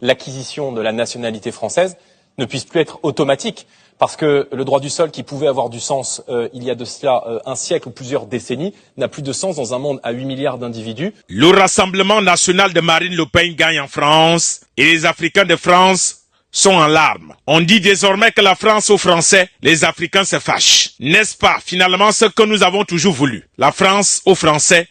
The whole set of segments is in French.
l'acquisition de la nationalité française ne puisse plus être automatique. Parce que le droit du sol, qui pouvait avoir du sens il y a de cela un siècle ou plusieurs décennies, n'a plus de sens dans un monde à 8 milliards d'individus. Le Rassemblement national de Marine Le Pen gagne en France et les Africains de France sont en larmes. On dit désormais que la France aux Français, les Africains se fâchent. N'est-ce pas finalement ce que nous avons toujours voulu? La France aux Français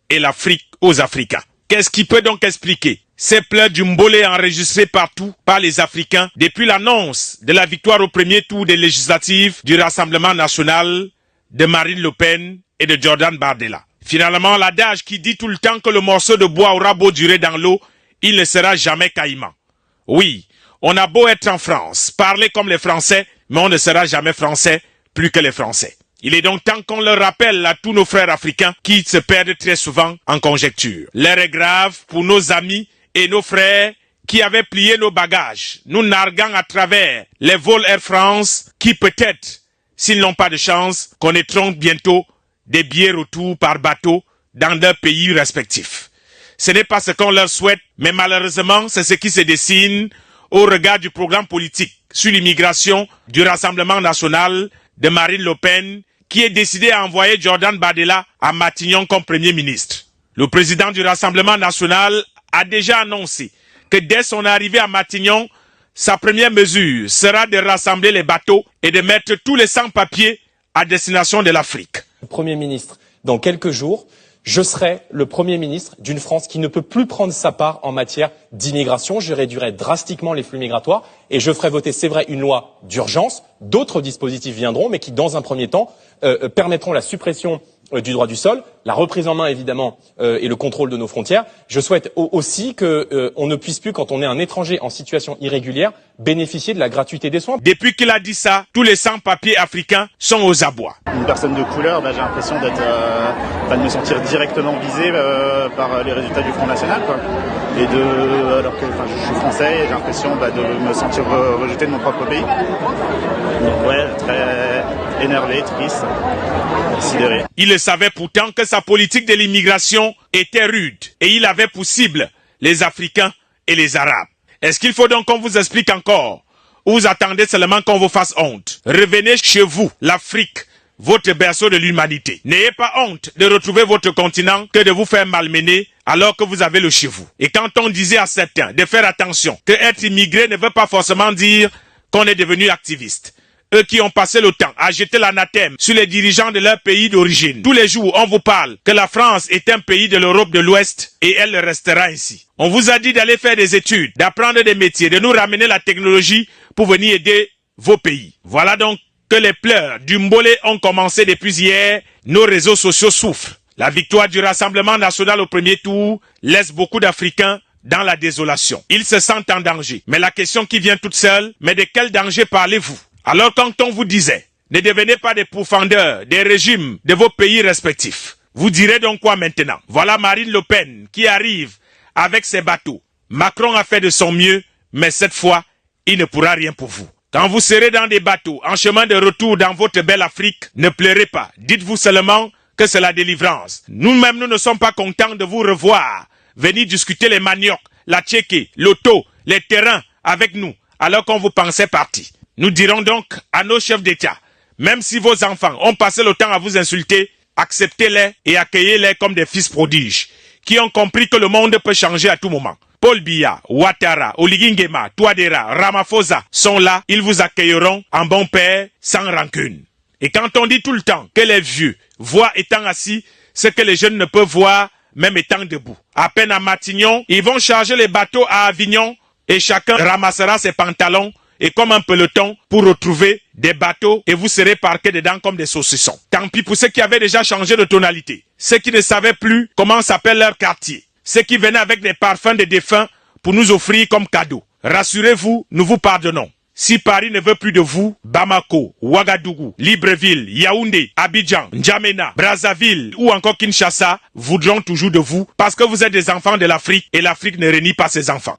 et l'Afrique aux Africains. Qu'est-ce qui peut donc expliquer ces pleurs du mbolé enregistrés partout par les Africains depuis l'annonce de la victoire au premier tour des législatives du Rassemblement national de Marine Le Pen et de Jordan Bardella? Finalement, l'adage qui dit tout le temps que le morceau de bois aura beau durer dans l'eau, il ne sera jamais caïman. Oui, on a beau être en France, parler comme les Français, mais on ne sera jamais français plus que les Français. Il est donc temps qu'on le rappelle à tous nos frères africains qui se perdent très souvent en conjecture. L'heure est grave pour nos amis et nos frères qui avaient plié nos bagages, nous narguant à travers les vols Air France qui peut-être, s'ils n'ont pas de chance, connaîtront bientôt des billets retour par bateau dans leurs pays respectifs. Ce n'est pas ce qu'on leur souhaite, mais malheureusement, c'est ce qui se dessine au regard du programme politique sur l'immigration du Rassemblement national de Marine Le Pen, qui est décidé à envoyer Jordan Bardella à Matignon comme Premier ministre. Le président du Rassemblement national a déjà annoncé que dès son arrivée à Matignon, sa première mesure sera de rassembler les bateaux et de mettre tous les sans-papiers à destination de l'Afrique. Premier ministre, dans quelques jours, je serai le Premier ministre d'une France qui ne peut plus prendre sa part en matière d'immigration. Je réduirai drastiquement les flux migratoires et je ferai voter, c'est vrai, une loi d'urgence. D'autres dispositifs viendront, mais qui, dans un premier temps, permettront la suppression du droit du sol, la reprise en main évidemment et le contrôle de nos frontières. Je souhaite aussi qu'on ne puisse plus, quand on est un étranger en situation irrégulière, bénéficier de la gratuité des soins. Depuis qu'il a dit ça, tous les sans-papiers africains sont aux abois. Une personne de couleur, j'ai l'impression de me sentir directement visé par les résultats du Front National, quoi. Et alors que je suis français, j'ai l'impression de me sentir rejeté de mon propre pays. Donc ouais, très énervé, triste, sidéré. Il le savait pourtant que sa politique de l'immigration était rude et il avait pour cible les Africains et les Arabes. Est-ce qu'il faut donc qu'on vous explique encore ou vous attendez seulement qu'on vous fasse honte? Revenez chez vous, l'Afrique, votre berceau de l'humanité. N'ayez pas honte de retrouver votre continent que de vous faire malmener alors que vous avez le chez vous. Et quand on disait à certains de faire attention, que être immigré ne veut pas forcément dire qu'on est devenu activiste. Eux qui ont passé le temps à jeter l'anathème sur les dirigeants de leur pays d'origine. Tous les jours, on vous parle que la France est un pays de l'Europe de l'Ouest et elle restera ainsi. On vous a dit d'aller faire des études, d'apprendre des métiers, de nous ramener la technologie pour venir aider vos pays. Voilà donc que les pleurs du mbolé ont commencé depuis hier. Nos réseaux sociaux souffrent. La victoire du Rassemblement national au premier tour laisse beaucoup d'Africains dans la désolation. Ils se sentent en danger. Mais la question qui vient toute seule, mais de quel danger parlez-vous? Alors quand on vous disait, ne devenez pas des pourfendeurs des régimes de vos pays respectifs, vous direz donc quoi maintenant? Voilà Marine Le Pen qui arrive avec ses bateaux. Macron a fait de son mieux, mais cette fois, il ne pourra rien pour vous. Quand vous serez dans des bateaux, en chemin de retour dans votre belle Afrique, ne pleurez pas. Dites-vous seulement que c'est la délivrance. Nous-mêmes, nous ne sommes pas contents de vous revoir. Venir discuter les maniocs, la tchéké, l'auto, les terrains avec nous, alors qu'on vous pensait parti. Nous dirons donc à nos chefs d'État, même si vos enfants ont passé le temps à vous insulter, acceptez-les et accueillez-les comme des fils prodiges, qui ont compris que le monde peut changer à tout moment. Paul Biya, Ouattara, Oligui Nguema, Touadéra, Ramaphosa sont là, ils vous accueilleront en bon père, sans rancune. Et quand on dit tout le temps que les vieux voient étant assis ce que les jeunes ne peuvent voir même étant debout. À peine à Matignon, ils vont charger les bateaux à Avignon et chacun ramassera ses pantalons et comme un peloton pour retrouver des bateaux et vous serez parqués dedans comme des saucissons. Tant pis pour ceux qui avaient déjà changé de tonalité, ceux qui ne savaient plus comment s'appelle leur quartier, ceux qui venaient avec des parfums de défunts pour nous offrir comme cadeau. Rassurez-vous, nous vous pardonnons. Si Paris ne veut plus de vous, Bamako, Ouagadougou, Libreville, Yaoundé, Abidjan, N'Djamena, Brazzaville ou encore Kinshasa voudront toujours de vous parce que vous êtes des enfants de l'Afrique et l'Afrique ne renie pas ses enfants.